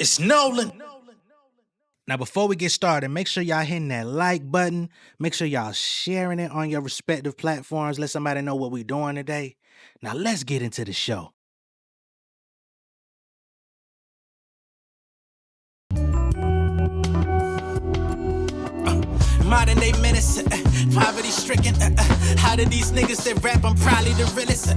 It's Nolan. Now, before we get started, make sure y'all hitting that like button. Make sure y'all sharing it on your respective platforms. Let somebody know what we're doing today. Now, let's get into the show. Modern day menace, poverty stricken. How do these niggas that rap? I'm probably the realest.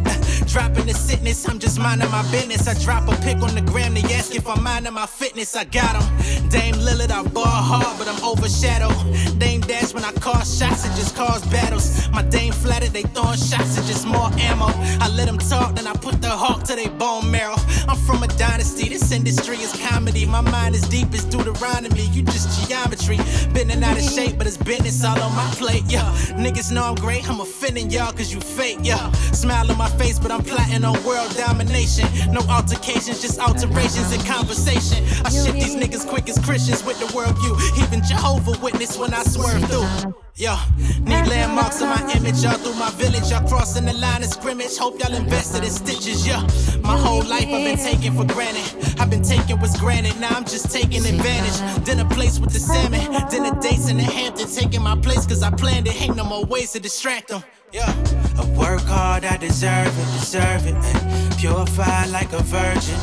Dropping the sickness, I'm just minding my business. I drop a pic on the gram, they ask if I'm minding my fitness. I got 'em. Dame Lillard, I ball hard, but I'm overshadowed. Dame Dash when I cause shots, it just cause battles. My Dame flattered, they throwing shots, it just more ammo. I let them talk, then I put the hawk to their bone marrow. I'm from a dynasty, this industry is comedy. My mind is deep as Deuteronomy, you just geometry. Bending out of shape, but it's business all on my plate, yeah. Niggas know I'm great, I'm offending y'all cause you fake, yeah. Smile on my face, but I'm plotting on world domination. No altercations, just alterations in conversation. I shit these niggas quick as Christians with the worldview. Even Jehovah Witness when I swerve through. Yo, need landmarks of my image, y'all through my village, y'all crossing the line of scrimmage. Hope y'all invested in stitches, yeah. My whole life I've been taking for granted. I've been taking what's granted, now I'm just taking advantage. Dinner place with the salmon, dinner dates in the Hampton. Taking my place cause I planned it, ain't no more ways to distract them. Yeah, I work hard, I deserve it, ay. Purified like a virgin,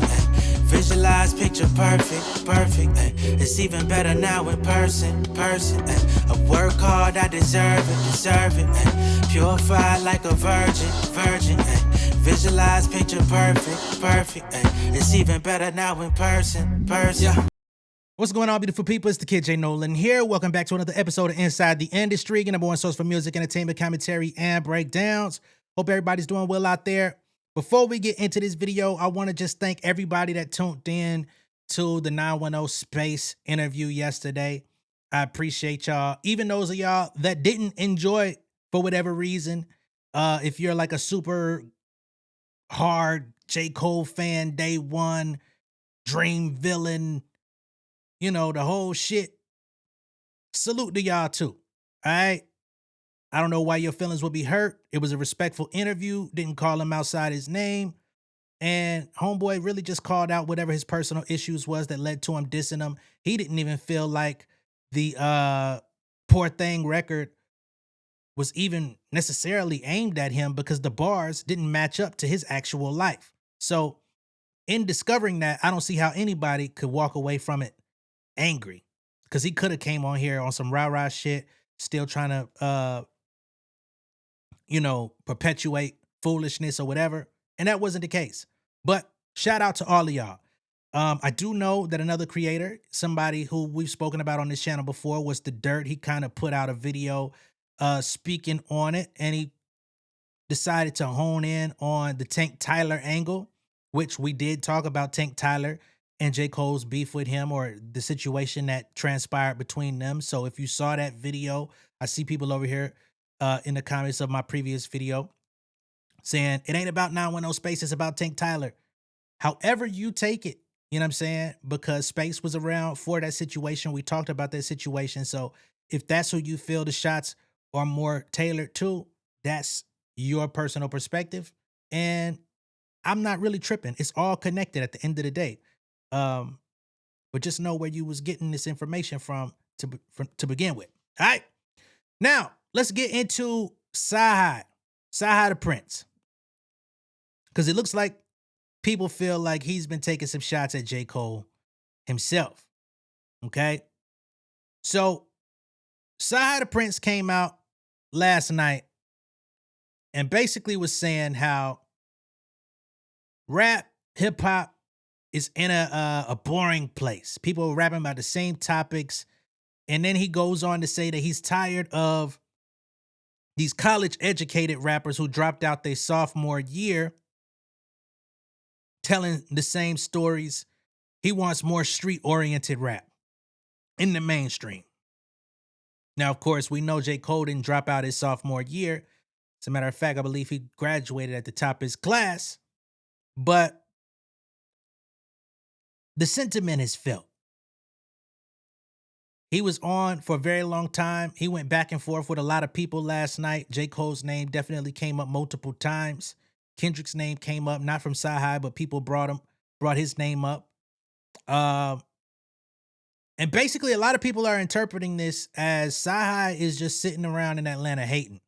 ay. Visualize, picture perfect, ay. It's even better now in person, ay. I work hard, I deserve it, ay. Purified like a virgin, ay. Visualize, picture perfect, ay. It's even better now in person, yeah. What's going on, beautiful people? It's the kid J Nolan here. Welcome back to another episode of Inside the Industry, your number one source for music, entertainment, commentary, and breakdowns. Hope everybody's doing well out there. Before we get into this video, I want to just thank everybody that tuned in to the 910 Space interview yesterday. I appreciate y'all. Even those of y'all that didn't enjoy it for whatever reason. If you're like a super hard J. Cole fan, day one, dream villain, you know, the whole shit. Salute to y'all too. All right. I don't know why your feelings would be hurt. It was a respectful interview. Didn't call him outside his name. And homeboy really just called out whatever his personal issues was that led to him dissing him. He didn't even feel like the Poor Thing record was even necessarily aimed at him because the bars didn't match up to his actual life. So in discovering that, I don't see how anybody could walk away from it angry, because he could have came on here on some rah-rah shit, still trying to perpetuate foolishness or whatever, and that wasn't the case. But shout out to all of y'all. I do know that another creator, somebody who we've spoken about on this channel before, was The Dirt. He kind of put out a video speaking on it, and he decided to hone in on the Tank Tyler angle, which we did talk about Tank Tyler and J. Cole's beef with him, or the situation that transpired between them. So if you saw that video, I see people over here in the comments of my previous video saying it ain't about 910 Space, it's about Tank Tyler. However you take it, you know what I'm saying? Because Space was around for that situation. We talked about that situation. So if that's who you feel the shots are more tailored to, that's your personal perspective. And I'm not really tripping. It's all connected at the end of the day. But just know where you was getting this information from to begin with. All right. Now, let's get into CyHi the Prince. Because it looks like people feel like he's been taking some shots at J. Cole himself. Okay? So, CyHi the Prince came out last night and basically was saying how rap, hip-hop is in a boring place. People are rapping about the same topics. And then he goes on to say that he's tired of these college-educated rappers who dropped out their sophomore year telling the same stories. He wants more street-oriented rap in the mainstream. Now, of course, we know J. Cole didn't drop out his sophomore year. As a matter of fact, I believe he graduated at the top of his class. But the sentiment is felt. He was on for a very long time. He went back and forth with a lot of people last night. J. Cole's name definitely came up multiple times. Kendrick's name came up, not from CyHi, but people brought his name up. Um, and basically, a lot of people are interpreting this as CyHi is just sitting around in Atlanta hating.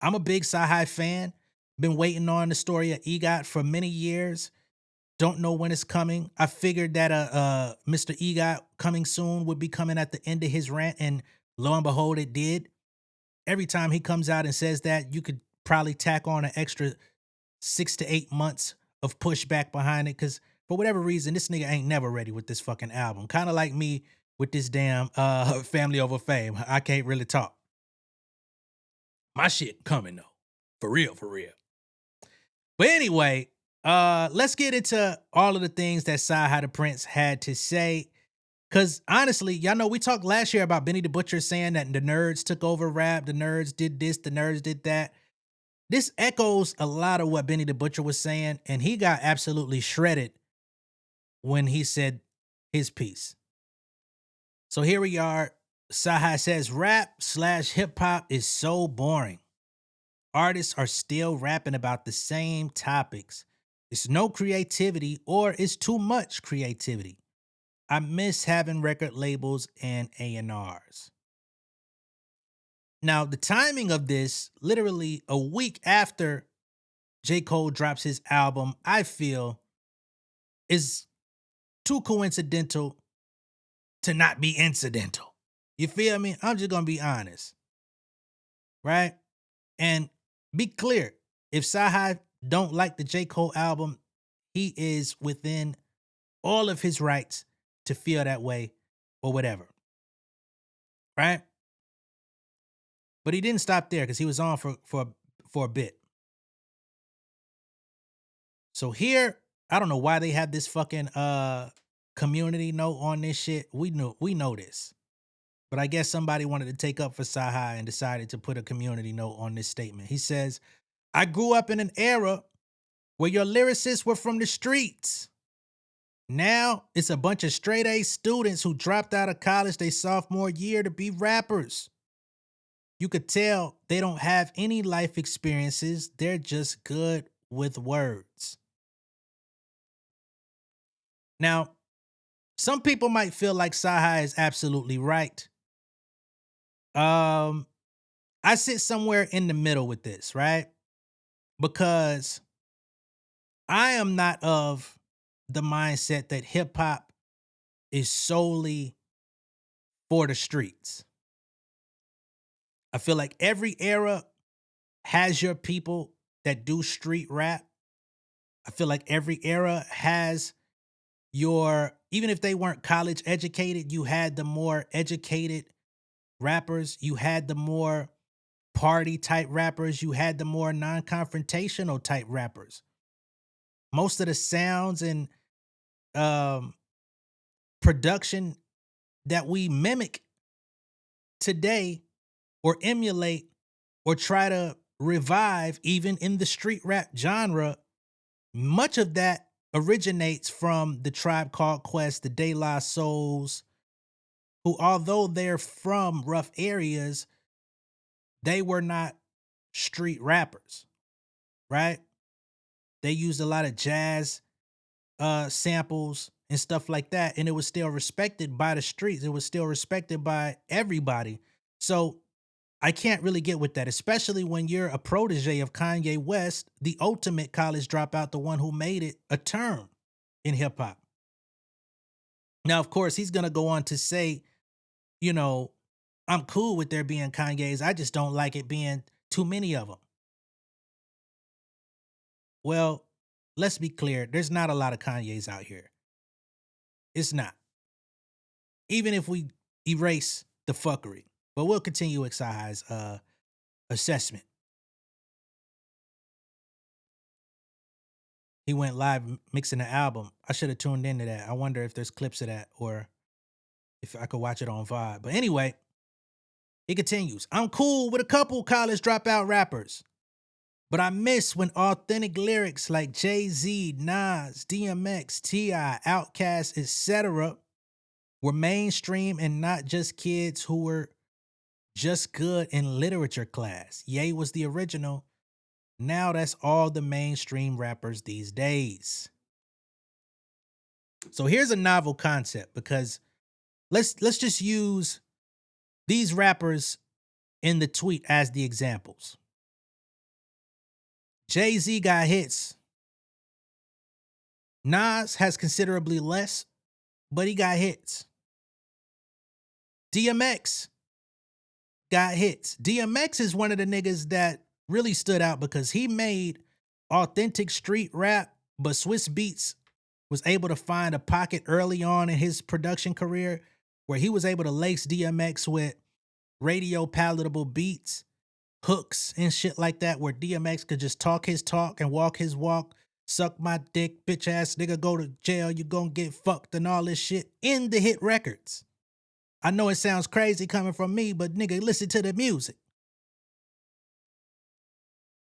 I'm a big CyHi fan. Been waiting on the story of EGOT for many years. Don't know when it's coming. I figured that Mr. EGOT coming soon would be coming at the end of his rant, and lo and behold, it did. Every time he comes out and says that, you could probably tack on an extra 6 to 8 months of pushback behind it, because for whatever reason, this nigga ain't never ready with this fucking album. Kind of like me with this damn Family Over Fame. I can't really talk. My shit coming though. For real, for real. But anyway, let's get into all of the things that CyHi the Prince had to say. Cause honestly, y'all know we talked last year about Benny the Butcher saying that the nerds took over rap, the nerds did this, the nerds did that. This echoes a lot of what Benny the Butcher was saying, and he got absolutely shredded when he said his piece. So here we are. CyHi says rap/hip hop is so boring. Artists are still rapping about the same topics. It's no creativity, or it's too much creativity. I miss having record labels and A&Rs. Now, the timing of this, literally a week after J. Cole drops his album, I feel is too coincidental to not be incidental. You feel me? I'm just gonna be honest, right? And be clear, if CyHi don't like the J. Cole album, he is within all of his rights to feel that way or whatever, right? But he didn't stop there because he was on for a bit. So here, I don't know why they have this fucking community note on this shit. We know this. But I guess somebody wanted to take up for CyHi and decided to put a community note on this statement. He says, I grew up in an era where your lyricists were from the streets. Now it's a bunch of straight A students who dropped out of college their sophomore year to be rappers. You could tell they don't have any life experiences. They're just good with words. Now, some people might feel like CyHi is absolutely right. I sit somewhere in the middle with this, right? Because I am not of the mindset that hip hop is solely for the streets. I feel like every era has your people that do street rap. I feel like every era has your, even if they weren't college educated, you had the more educated rappers, you had the more party type rappers, you had the more non-confrontational type rappers. Most of the sounds and um, production that we mimic today or emulate or try to revive, even in the street rap genre, much of that originates from the Tribe Called Quest, the De La Souls, who, although they're from rough areas, they were not street rappers, right? They used a lot of jazz samples and stuff like that, and it was still respected by the streets. It was still respected by everybody. So I can't really get with that, especially when you're a protege of Kanye West, the ultimate college dropout, the one who made it a term in hip hop. Now, of course, he's gonna go on to say, you know, I'm cool with there being Kanye's. I just don't like it being too many of them. Well, let's be clear. There's not a lot of Kanye's out here. It's not. Even if we erase the fuckery. But we'll continue with CyHi's assessment. He went live mixing the album. I should have tuned into that. I wonder if there's clips of that or if I could watch it on Vibe. But anyway, it continues. I'm cool with a couple college dropout rappers, but I miss when authentic lyrics like Jay-Z, Nas, DMX, T.I., Outkast, etc. were mainstream and not just kids who were just good in literature class. Ye was the original. Now that's all the mainstream rappers these days. So here's a novel concept because let's just use these rappers in the tweet as the examples. Jay-Z got hits. Nas has considerably less, but he got hits. DMX got hits. DMX is one of the niggas that really stood out because he made authentic street rap, but Swiss Beats was able to find a pocket early on in his production career where he was able to lace DMX with radio palatable beats, hooks, and shit like that, where DMX could just talk his talk and walk his walk, suck my dick, bitch ass nigga, go to jail, you gonna get fucked, and all this shit in the hit records. I know it sounds crazy coming from me, but nigga, listen to the music.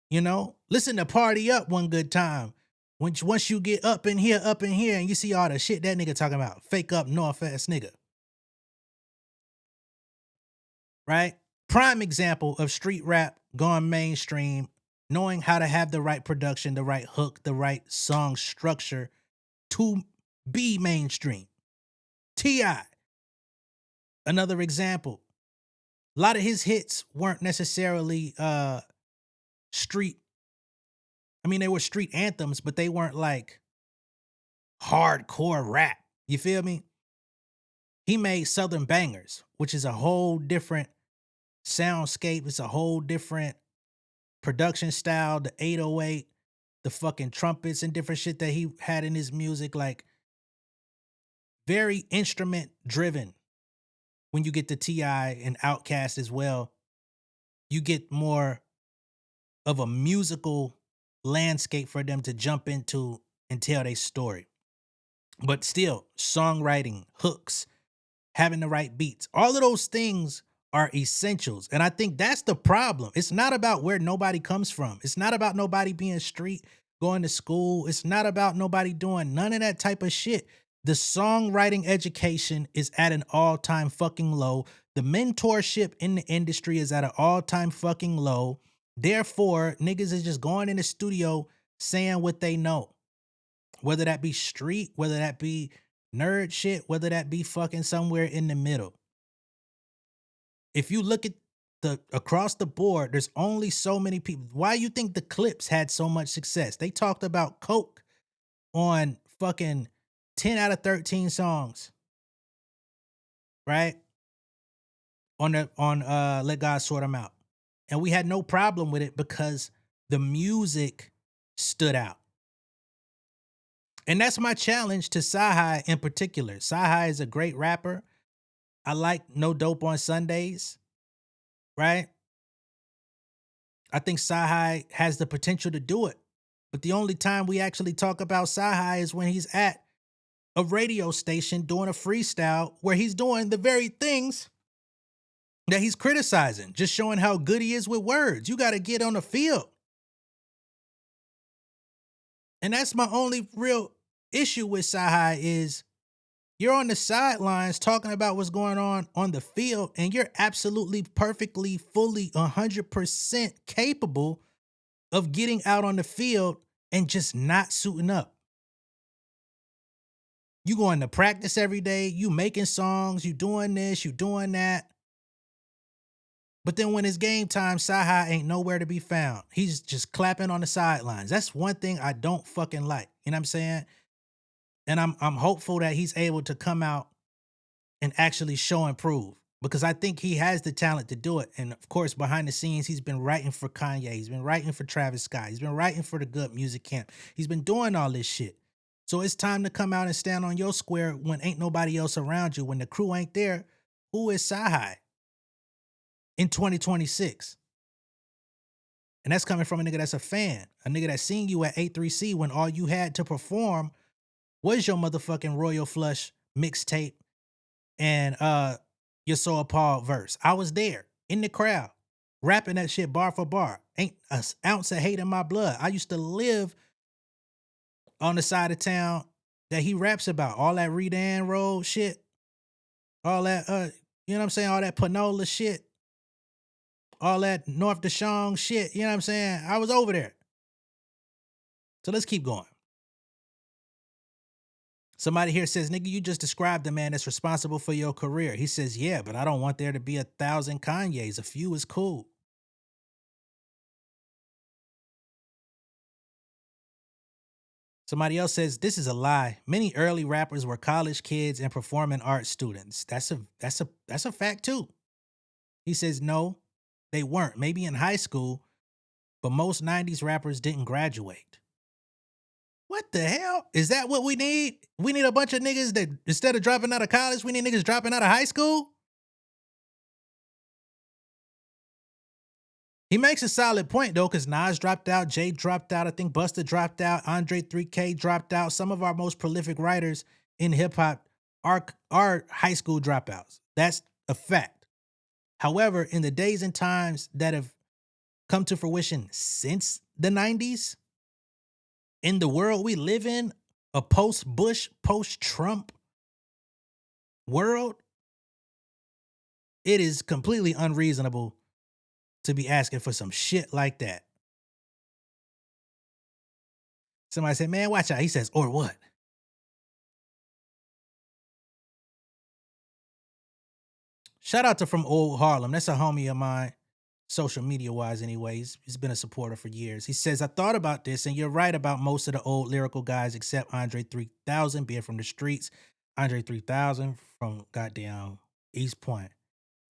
You know, listen to Party Up one good time. Once you get up in here, and you see all the shit that nigga talking about, fake up north ass nigga. Right? Prime example of street rap going mainstream, knowing how to have the right production, the right hook, the right song structure to be mainstream. T.I. Another example. A lot of his hits weren't necessarily street. I mean, they were street anthems, but they weren't like hardcore rap. You feel me? He made Southern Bangers, which is a whole different soundscape. It's a whole different production style. The 808, the fucking trumpets and different shit that he had in his music, like very instrument driven. When you get to T.I. and Outkast as well, you get more of a musical landscape for them to jump into and tell their story. But still, songwriting, hooks, having the right beats, all of those things are essentials. And I think that's the problem. It's not about where nobody comes from. It's not about nobody being street, going to school. It's not about nobody doing none of that type of shit. The songwriting education is at an all-time fucking low. The mentorship in the industry is at an all-time fucking low. Therefore, niggas is just going in the studio saying what they know. Whether that be street, whether that be nerd shit, whether that be fucking somewhere in the middle. If you look at the across the board, there's only so many people. Why you think the Clips had so much success? They talked about coke on fucking 10 out of 13 songs. Right? On Let God Sort Them Out. And we had no problem with it because the music stood out. And that's my challenge to CyHi in particular. CyHi is a great rapper. I like No Dope on Sundays, right? I think CyHi has the potential to do it. But the only time we actually talk about CyHi is when he's at a radio station doing a freestyle where he's doing the very things that he's criticizing, just showing how good he is with words. You got to get on the field. And that's my only real issue with CyHi is you're on the sidelines talking about what's going on the field, and you're absolutely, perfectly, fully, 100% capable of getting out on the field and just not suiting up. You going to practice every day, you making songs, you doing this, you doing that. But then when it's game time, CyHi ain't nowhere to be found. He's just clapping on the sidelines. That's one thing I don't fucking like. You know what I'm saying? And I'm hopeful that he's able to come out and actually show and prove, because I think he has the talent to do it. And of course, behind the scenes, he's been writing for Kanye. He's been writing for Travis Scott. He's been writing for the Good Music Camp. He's been doing all this shit. So it's time to come out and stand on your square when ain't nobody else around you. When the crew ain't there, who is CyHi in 2026? And that's coming from a nigga that's a fan. A nigga that's seen you at A3C when all you had to perform was your motherfucking Royal Flush mixtape and your So Appalled verse. I was there in the crowd, rapping that shit bar for bar. Ain't an ounce of hate in my blood. I used to live on the side of town that he raps about. All that Redan Road shit. All that, you know what I'm saying? All that Panola shit. All that North Deshong shit. You know what I'm saying? I was over there. So let's keep going. Somebody here says, nigga, you just described the man that's responsible for your career. He says, yeah, but I don't want there to be 1,000 Kanyes. A few is cool. Somebody else says, this is a lie. Many early rappers were college kids and performing arts students. That's a fact too. He says, no, they weren't. Maybe in high school, but most 90s rappers didn't graduate. What the hell? Is that what we need? We need a bunch of niggas that instead of dropping out of college, we need niggas dropping out of high school? He makes a solid point though, because Nas dropped out, Jay dropped out, I think Busta dropped out, Andre 3K dropped out. Some of our most prolific writers in hip hop are high school dropouts. That's a fact. However, in the days and times that have come to fruition since the 90s, in the world we live in, a post-Bush, post-Trump world, it is completely unreasonable to be asking for some shit like that. Somebody said, man, watch out. He says, or what? Shout out to From Old Harlem. That's a homie of mine, social media wise, anyways. He's been a supporter for years. He says, I thought about this, and you're right about most of the old lyrical guys except Andre 3000 being from the streets. Andre 3000 from goddamn East Point.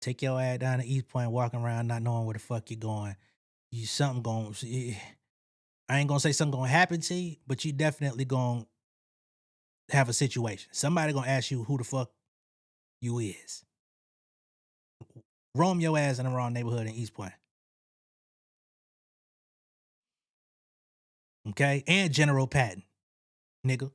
Take your ass down to East Point, walking around not knowing where the fuck you're going. You something going. I ain't gonna say something gonna happen to you, but you definitely gonna have a situation. Somebody gonna ask you who the fuck you is. Roam your ass in the wrong neighborhood in East Point. Okay? And General Patton, nigga.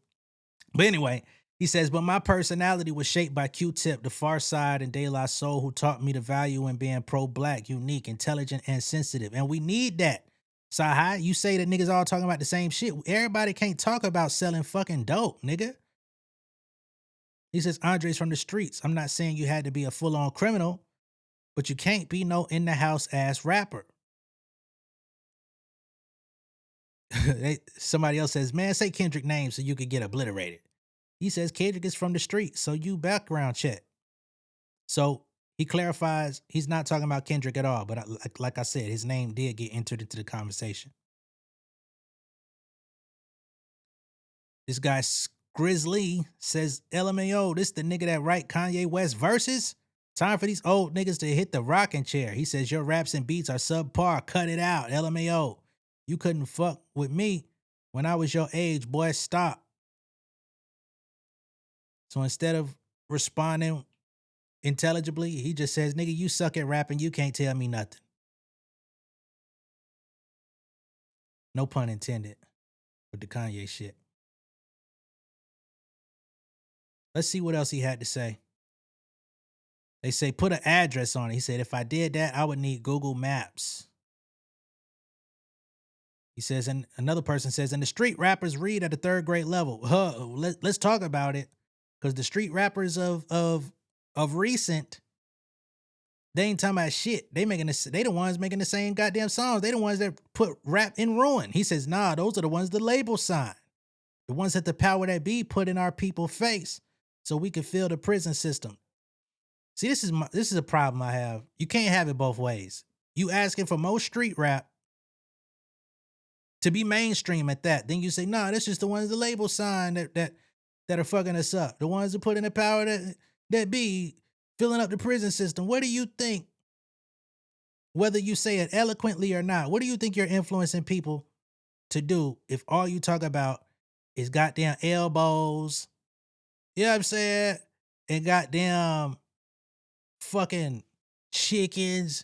But anyway, he says, but my personality was shaped by Q-Tip, the Far Side, and De La Soul, who taught me the value in being pro-black, unique, intelligent, and sensitive. And we need that. CyHi, you say that niggas all talking about the same shit. Everybody can't talk about selling fucking dope, nigga. He says, Andre's from the streets. I'm not saying you had to be a full-on criminal, but you can't be no in-the-house ass rapper. Somebody else says, man, say Kendrick name so you could get obliterated. He says Kendrick is from the street, so you background check. So he clarifies he's not talking about Kendrick at all, but like I said, his name did get entered into the conversation. This guy Grizzly says, LMAO, this the nigga that write Kanye West verses? Time for these old niggas to hit the rocking chair. He says, your raps and beats are subpar. Cut it out. LMAO. You couldn't fuck with me when I was your age, boy. Stop. So instead of responding intelligibly, he just says, nigga, you suck at rapping. You can't tell me nothing. No pun intended with the Kanye shit. Let's see what else he had to say. They say, put an address on it. He said, if I did that, I would need Google Maps. He says, and another person says, and the street rappers read at a third grade level. Let's talk about it. Because the street rappers of recent, they ain't talking about shit. They the ones making the same goddamn songs. They the ones that put rap in ruin. He says, nah, those are the ones the label signed. The ones that the power that be put in our people's face so we can feel the prison system. See, this is a problem I have. You can't have it both ways. You asking for more street rap to be mainstream at that. Then you say, nah, that's just the ones the label signed that are fucking us up. The ones that put in the power that be filling up the prison system. What do you think? Whether you say it eloquently or not, what do you think you're influencing people to do if all you talk about is goddamn elbows? You know what I'm saying? And goddamn fucking chickens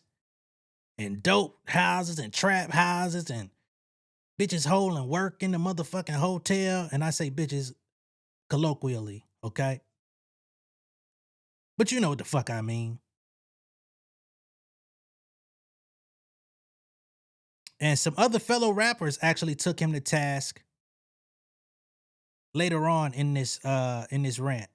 and dope houses and trap houses and bitches holding work in the motherfucking hotel. And I say bitches colloquially, okay? But you know what the fuck I mean. And some other fellow rappers actually took him to task later on in this rant.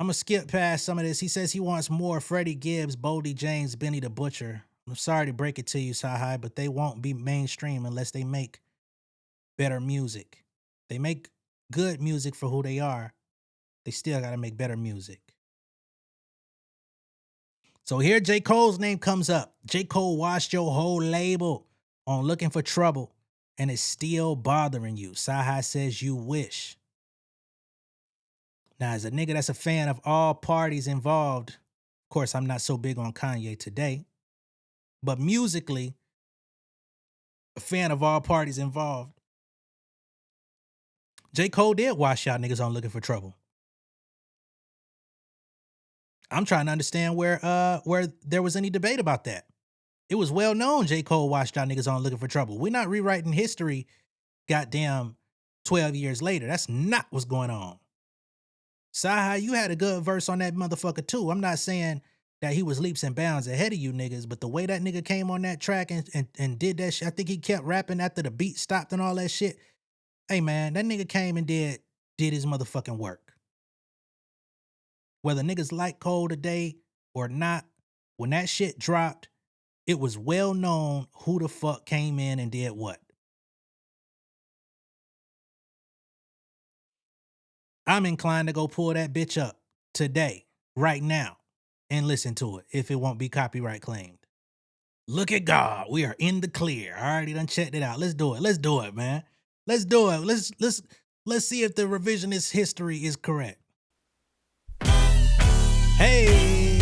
I'm gonna skip past some of this. He says he wants more Freddie Gibbs, Boldy James, Benny the Butcher. I'm sorry to break it to you, CyHi, but they won't be mainstream unless they make better music. They make good music for who they are, they still got to make better music. So here J. Cole's name comes up. J. Cole washed your whole label on Looking for Trouble, and it's still bothering you. CyHi says you wish. Now, as a nigga that's a fan of all parties involved, of course, I'm not so big on Kanye today, but musically, a fan of all parties involved, J. Cole did wash y'all niggas on Looking for Trouble. I'm trying to understand where there was any debate about that. It was well known J. Cole washed y'all niggas on Looking for Trouble. We're not rewriting history, goddamn, 12 years later. That's not what's going on. CyHi, you had a good verse on that motherfucker too. I'm not saying that he was leaps and bounds ahead of you niggas, but the way that nigga came on that track and did that shit, I think he kept rapping after the beat stopped and all that shit. Hey man, that nigga came and did his motherfucking work. Whether niggas like Cole today or not, when that shit dropped, it was well known who the fuck came in and did what. I'm inclined to go pull that bitch up today, right now, and listen to it if it won't be copyright claimed. Look at God, we are in the clear. I already done checked it out. Let's do it. Let's do it, man. Let's do it. Let's see if the revisionist history is correct. Hey,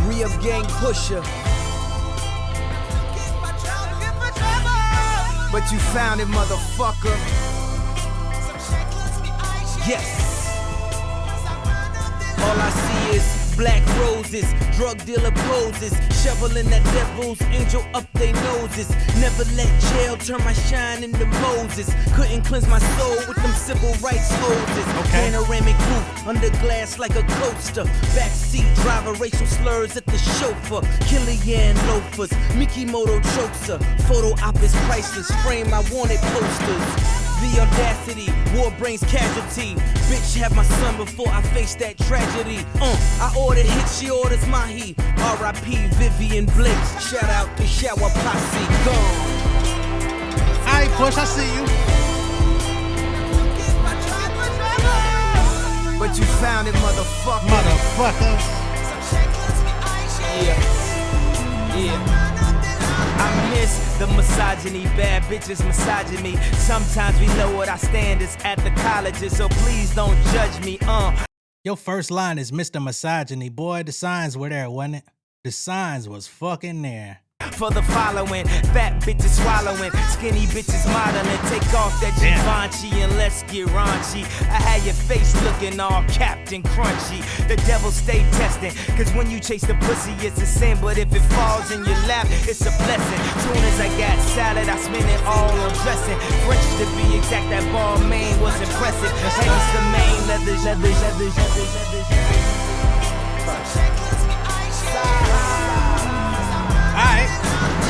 Re-up gang pusher. But you found it, motherfucker. Yes. All I see is black roses, drug dealer poses, shoveling that devil's angel up they noses. Never let jail turn my shine into Moses. Couldn't cleanse my soul with them civil rights hoses. Okay. Panoramic roof, under glass like a coaster. Backseat driver, racial slurs at the chauffeur. Killian loafers, Mickey Moto chokes her. Photo op is priceless, frame I wanted posters. The audacity, war brings casualty. Bitch, have my son before I face that tragedy. I ordered hit, she orders mahi. R.I.P. Vivian Blake. Shout out to Shower Posse. Gone. Alright, Push, I see you. But you found it, motherfucker. Motherfucker. Yeah. I miss the misogyny, bad bitches massaging me. Sometimes we know what our standards at the colleges, so please don't judge me. Your first line is Mr. Misogyny. Boy, the signs were there, wasn't it? The signs was fucking there. For the following, fat bitches swallowing, skinny bitches modeling. Take off that Givenchy and let's get raunchy. I had your face looking all Captain Crunchy. The devil stay testing, cause when you chase the pussy it's a sin, but if it falls in your lap it's a blessing. Soon as I got salad I spend it all on dressing. French to be exact, that ball main was impressive. Hangs the main leathers. Alright.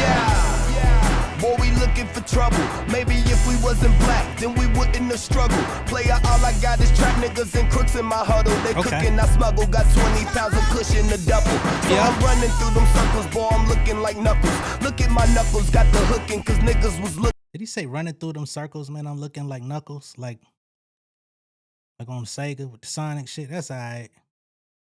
Yeah. Boy, we looking for trouble. Maybe if we wasn't black, then we wouldn't have struggled. Player, all I got is trap niggas and crooks in my huddle. They cooking, I smuggle. Got 20 pounds of cushion to double. So I'm running through them circles, boy, I'm looking like Knuckles. Look at my knuckles, got the hooking, cause niggas was looking. Did he say running through them circles, man? I'm looking like Knuckles, like on Sega with the Sonic shit. That's alright.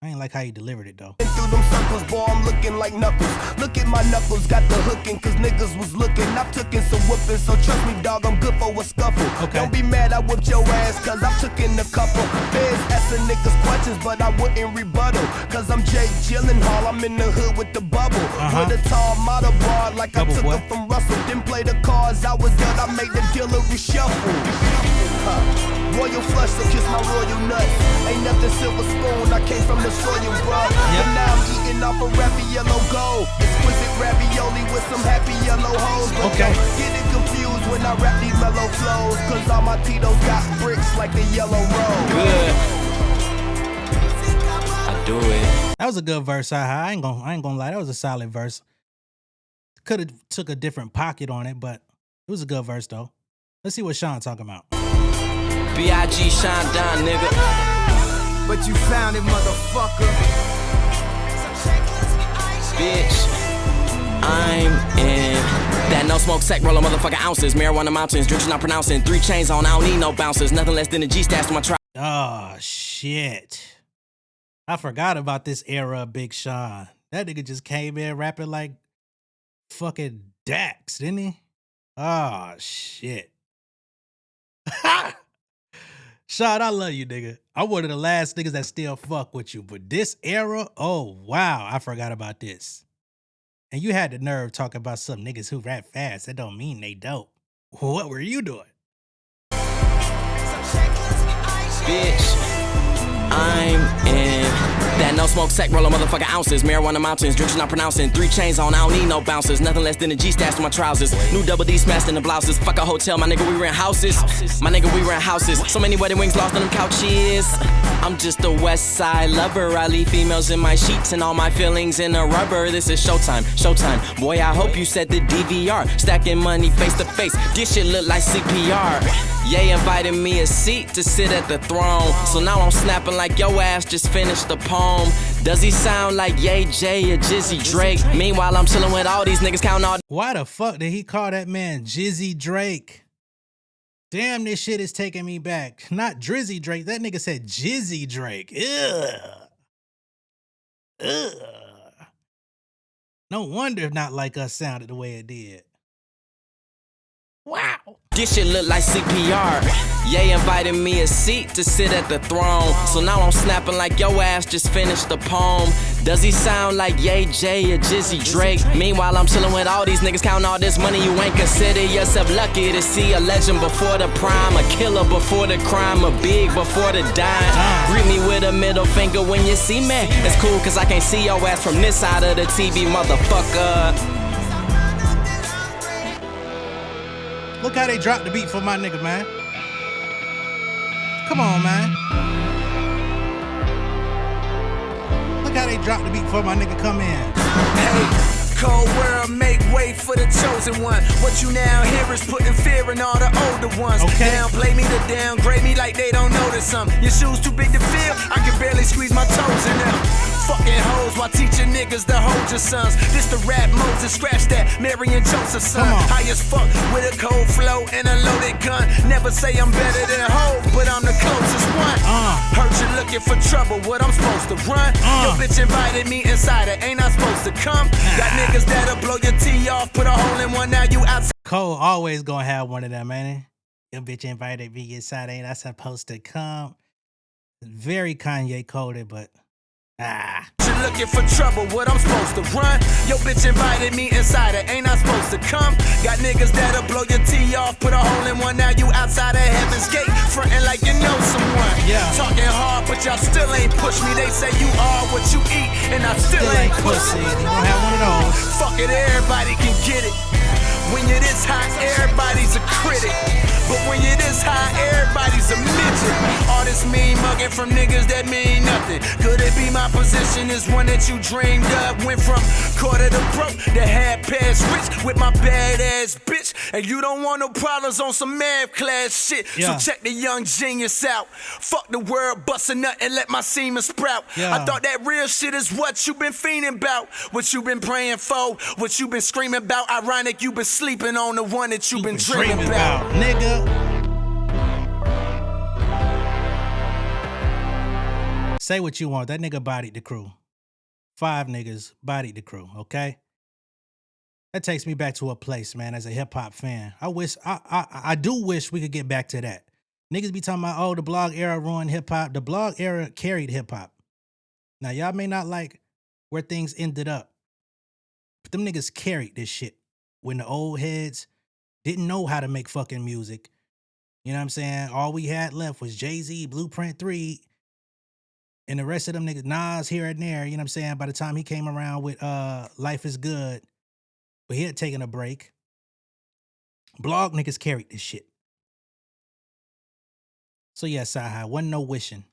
I ain't like how you delivered it though. Through them circles, boy, I'm looking like Knuckles. Look at my knuckles, got the hooking, cause niggas was looking. I've taken some whooping, so trust me, dog, I'm good for a scuffle. Okay. Don't be mad, I whipped your ass, cause I've taken a couple. Feds asking niggas questions, but I wouldn't rebuttal. Cause I'm Jake Gyllenhaal, I'm in the hood with the bubble. With a tall model bar, like Double I took boy. her from Russell. Didn't play the cards, I was done, I made the dealer reshuffle. Royal flush, so kiss my royal nuts. Ain't nothing silver spoon, I came from the soil, bro. But now I'm eating off a rappy yellow gold. Exquisite ravioli with some happy yellow hoes. But Okay. don't get it confused when I rap these mellow flows. Cause all my Tito's got bricks like the yellow road. Good. I do it. That was a good verse. I ain't gonna lie. That was a solid verse. Could have took a different pocket on it, but it was a good verse though. Let's see what Sean talking about. B.I.G. shine down, nigga. But you found it, motherfucker. Bitch, I'm in That no smoke sec, roll a motherfucking ounces. Marijuana mountains, drinks not pronouncing. 3 chains on, I don't need no bouncers. Nothing less than a G stash to my tribe. Oh, shit. I forgot about this era of Big Sean. That nigga just came in rapping like fucking Dax, didn't he? Oh, shit. Sean, I love you, nigga. I'm one of the last niggas that still fuck with you. But this era, oh, wow, I forgot about this. And you had the nerve talking about some niggas who rap fast. That don't mean they dope. What were you doing? Bitch, I'm in that no smoke sec, roll a motherfucking ounces. Marijuana mountains, drinks not pronouncing. 3 chains on, I don't need no bouncers. Nothing less than a G stash to my trousers. New double D smashed in the blouses. Fuck a hotel, my nigga, we rent houses. My nigga, we rent houses. So many wedding wings lost on them couches. I'm just a west side lover. I leave females in my sheets and all my feelings in a rubber. This is showtime, showtime. Boy, I hope you set the DVR. Stacking money face to face. This shit look like CPR. Ye invited me a seat to sit at the throne. So now I'm snapping like yo ass just finished the poem. Does he sound like Ye J or Jizzy Drake? Meanwhile, I'm chilling with all these niggas counting all. Why the fuck did he call that man Jizzy Drake? Damn, this shit is taking me back. Not Drizzy Drake. That nigga said Jizzy Drake. Ugh. Ugh. No wonder Not Like Us sounded the way it did. Wow. This shit look like CPR. Ye invited me a seat to sit at the throne. So now I'm snapping like yo ass just finished the poem. Does he sound like Ye J or Jizzy Drake? Meanwhile, I'm chilling with all these niggas counting all this money. You ain't consider yourself lucky to see a legend before the prime, a killer before the crime, a big before the dime. Greet me with a middle finger when you see me. It's cool cause I can't see your ass from this side of the TV, motherfucker. Look how they dropped the beat for my nigga, man. Come on, man. Look how they dropped the beat for my nigga come in. Hey, cold world, make way for the chosen one. What you now hear is putting fear in all the older ones. Okay. Downplay me to downgrade me like they don't notice something. Your shoes too big to feel, I can barely squeeze my toes in them. Fucking hoes while teaching niggas to hold your sons. This the rap Moses, scratch that, Mary and Joseph's son. High as fuck with a cold flow and a loaded gun. Never say I'm better than Ho, but I'm the closest one. Heard you looking for trouble, what I'm supposed to run? Your bitch invited me inside her, ain't I supposed to come? Got niggas that'll blow your tee off, put a hole in one, now you outside. Cole always gonna have one of them, man. Your bitch invited me inside, ain't I supposed to come? Very Kanye coded, but You looking for trouble, what I'm supposed to run? Your bitch invited me inside her, ain't I supposed to come? Got niggas that'll blow your tee off, put a hole in one, now you outside of heaven's gate, frontin' like you know someone. Yeah. Talking hard, but y'all still ain't push me. They say you are what you eat, and I still ain't pussy. You gonna have one of those. Fuck it, everybody can get it. When you're this high, everybody's a critic. But when you're this high, everybody's a midget. All this mean mugging from niggas that mean nothing. Could it be my position is one that you dreamed of? Went from quarter to broke to half past rich with my badass bitch. And you don't want no problems on some math class shit. Yeah. So check the young genius out. Fuck the world, bust a nut and let my semen sprout. Yeah. I thought that real shit is what you been fiending about. What you been praying for, what you been screaming about. Ironic, you been sleeping on the one that you been dreaming about. Nigga. Say what you want. That nigga bodied the crew. 5 niggas bodied the crew, okay? That takes me back to a place, man, as a hip-hop fan. I do wish we could get back to that. Niggas be talking about, oh, the blog era ruined hip-hop. The blog era carried hip-hop. Now, y'all may not like where things ended up, but them niggas carried this shit when the old heads didn't know how to make fucking music. You know what I'm saying? All we had left was Jay-Z, Blueprint 3, and the rest of them niggas, Nas here and there, you know what I'm saying? By the time he came around with Life is Good, but he had taken a break. Blog niggas carried this shit. So yeah, CyHi, wasn't no wishing.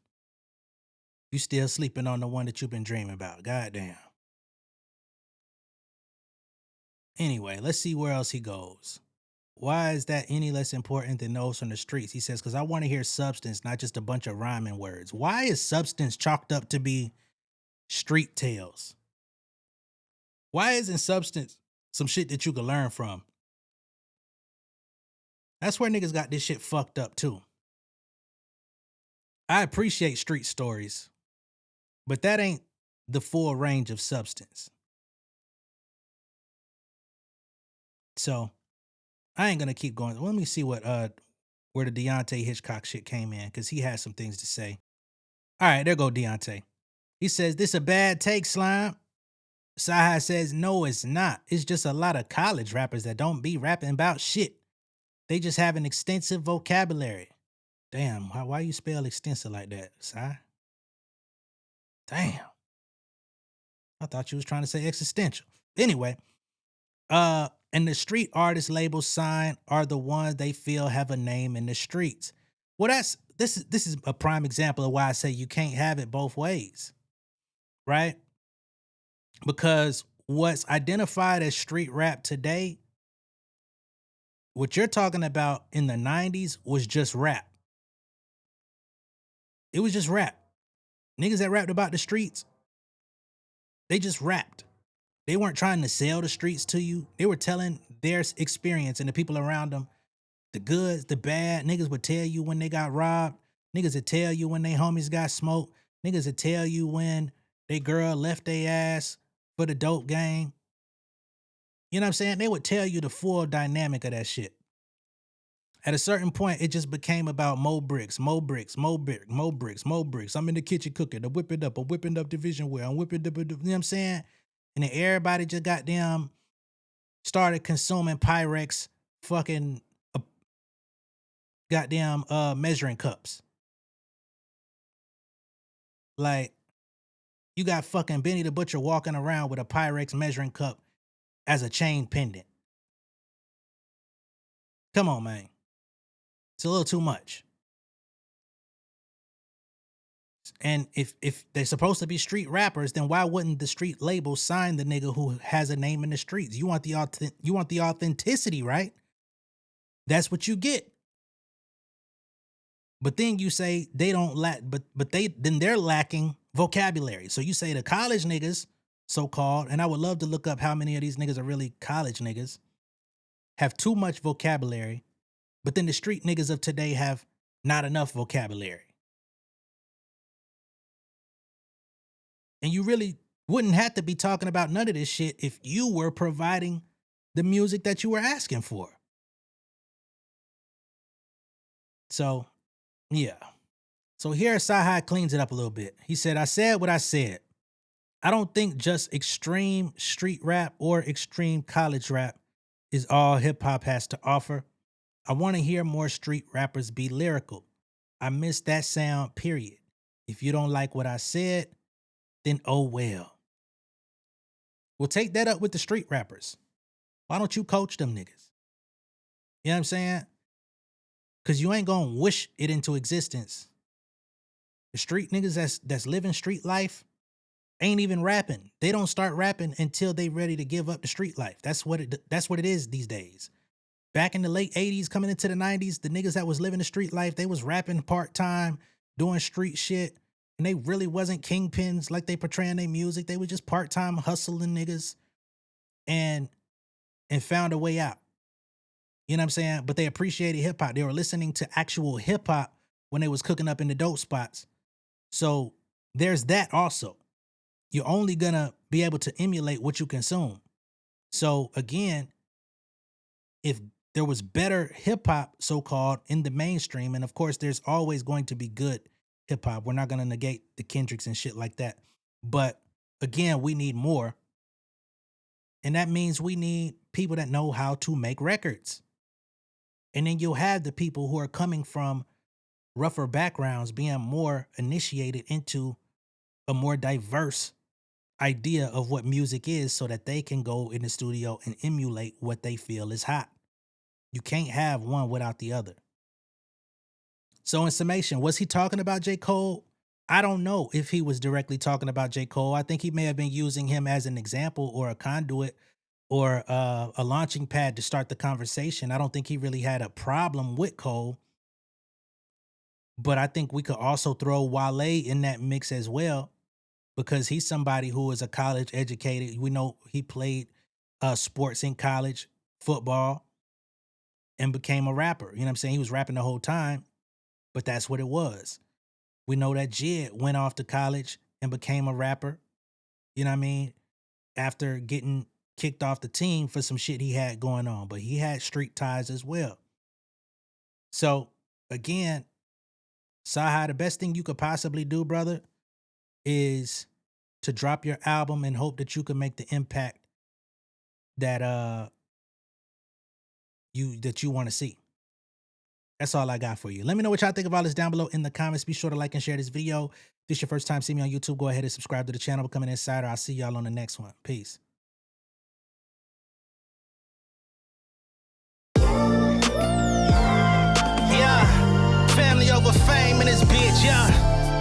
You still sleeping on the one that you've been dreaming about. Goddamn. Anyway, let's see where else he goes. Why is that any less important than those from the streets? He says, because I want to hear substance, not just a bunch of rhyming words. Why is substance chalked up to be street tales? Why isn't substance some shit that you can learn from? That's where niggas got this shit fucked up too. I appreciate street stories, but that ain't the full range of substance. So I ain't gonna keep going. Let me see what where the Deontay Hitchcock shit came in, because he has some things to say. All right, there go Deontay. He says, "This a bad take, Slime." CyHi says, "No, it's not. It's just a lot of college rappers that don't be rapping about shit. They just have an extensive vocabulary." Damn, why you spell extensive like that, Cy? Damn. I thought you was trying to say existential. Anyway, and the street artist labels signed are the ones they feel have a name in the streets. Well, this is a prime example of why I say you can't have it both ways, right? Because what's identified as street rap today, what you're talking about in the 90s was just rap. It was just rap. Niggas that rapped about the streets, they just rapped. They weren't trying to sell the streets to you. They were telling their experience and the people around them, the goods, the bad. Niggas would tell you when they got robbed. Niggas would tell you when they homies got smoked. Niggas would tell you when they girl left their ass for the dope game. You know what I'm saying? They would tell you the full dynamic of that shit. At a certain point, it just became about more bricks, more bricks, more bricks, more bricks, more bricks. I'm in the kitchen cooking. I'm whipping up division ware. I'm whipping up, you know what I'm saying? And then everybody just goddamn started consuming Pyrex fucking goddamn measuring cups. Like, you got fucking Benny the Butcher walking around with a Pyrex measuring cup as a chain pendant. Come on, man. It's a little too much. And if they're supposed to be street rappers, then why wouldn't the street label sign the nigga who has a name in the streets? You want the authenticity, right? That's what you get. But then you say they don't lack, but they're lacking vocabulary. So you say the college niggas, so-called, and I would love to look up how many of these niggas are really college niggas, have too much vocabulary, but then the street niggas of today have not enough vocabulary. And you really wouldn't have to be talking about none of this shit if you were providing the music that you were asking for. So, yeah. So here CyHi cleans it up a little bit. He said, "I said what I said. I don't think just extreme street rap or extreme college rap is all hip hop has to offer. I want to hear more street rappers be lyrical. I miss that sound, period. If you don't like what I said, then oh well." We'll take that up with the street rappers. Why don't you coach them niggas? You know what I'm saying? Because you ain't going to wish it into existence. The street niggas that's living street life ain't even rapping. They don't start rapping until they ready to give up the street life. That's what it is these days. Back in the late 80s, coming into the 90s, the niggas that was living the street life, they was rapping part-time, doing street shit, and they really wasn't kingpins like they portraying their music. They was just part-time hustling niggas and found a way out. You know what I'm saying? But they appreciated hip-hop. They were listening to actual hip-hop when they was cooking up in the dope spots. So there's that also. You're only gonna be able to emulate what you consume. So again, if there was better hip-hop, so-called, in the mainstream, and of course there's always going to be good hip-hop. We're not gonna negate the Kendricks and shit like that. But again, we need more. And that means we need people that know how to make records. And then you'll have the people who are coming from rougher backgrounds being more initiated into a more diverse idea of what music is so that they can go in the studio and emulate what they feel is hot. You can't have one without the other. So in summation, was he talking about J. Cole? I don't know if he was directly talking about J. Cole. I think he may have been using him as an example or a conduit or a launching pad to start the conversation. I don't think he really had a problem with Cole. But I think we could also throw Wale in that mix as well, because he's somebody who is a college educated. We know he played sports in college, football. and became a rapper. You know what I'm saying? He was rapping the whole time, but that's what it was. We know that Jid went off to college and became a rapper, you know what I mean, after getting kicked off the team for some shit he had going on, but he had street ties as well. So, again, CyHi, the best thing you could possibly do, brother, is to drop your album and hope that you can make the impact that you want to see. That's all I got for you. Let me know what y'all think of all this down below in the comments. Be sure to like and share this video. If this is your first time seeing me on YouTube, go ahead and subscribe to the channel, become an insider. I'll see y'all on the next one. Peace. Yeah, family over fame in this bitch, yeah.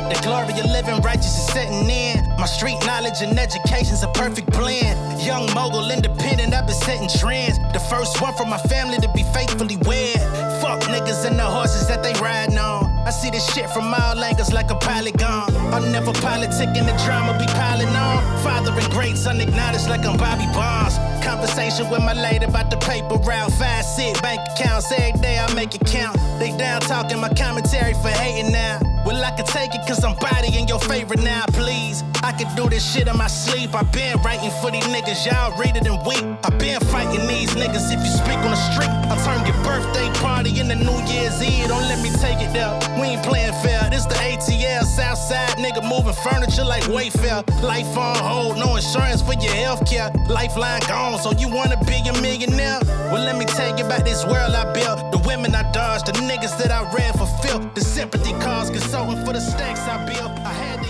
The glory of living righteous is setting in. My street knowledge and education's a perfect blend. Young mogul, independent, I've been setting trends. The first one from my family to be faithfully wed. Fuck niggas and the horses that they riding on. I see this shit from all angles like a polygon. I'm never politicking, the drama be piling on. Father and greats unacknowledged like I'm Bobby Bonds. Conversation with my lady about the paper route. 5 sit bank accounts, every day I make it count. They down talking my commentary for hating now. Well, I can take it cause I'm bodying your favorite now, please. I can do this shit in my sleep. I been writing for these niggas, y'all read it and weep. I been fighting these niggas if you speak on the street. I'll turn your birthday party into New Year's Eve. Don't let me take it there. We ain't playing fair. This the ATL, Southside nigga moving furniture like Wayfair. Life on hold, no insurance for your healthcare. Lifeline gone, so you wanna be a millionaire? Well, let me tell you about this world I built. The women I dodged, the niggas that I ran for filth. The sympathy calls, consulting for the stacks I built. I had to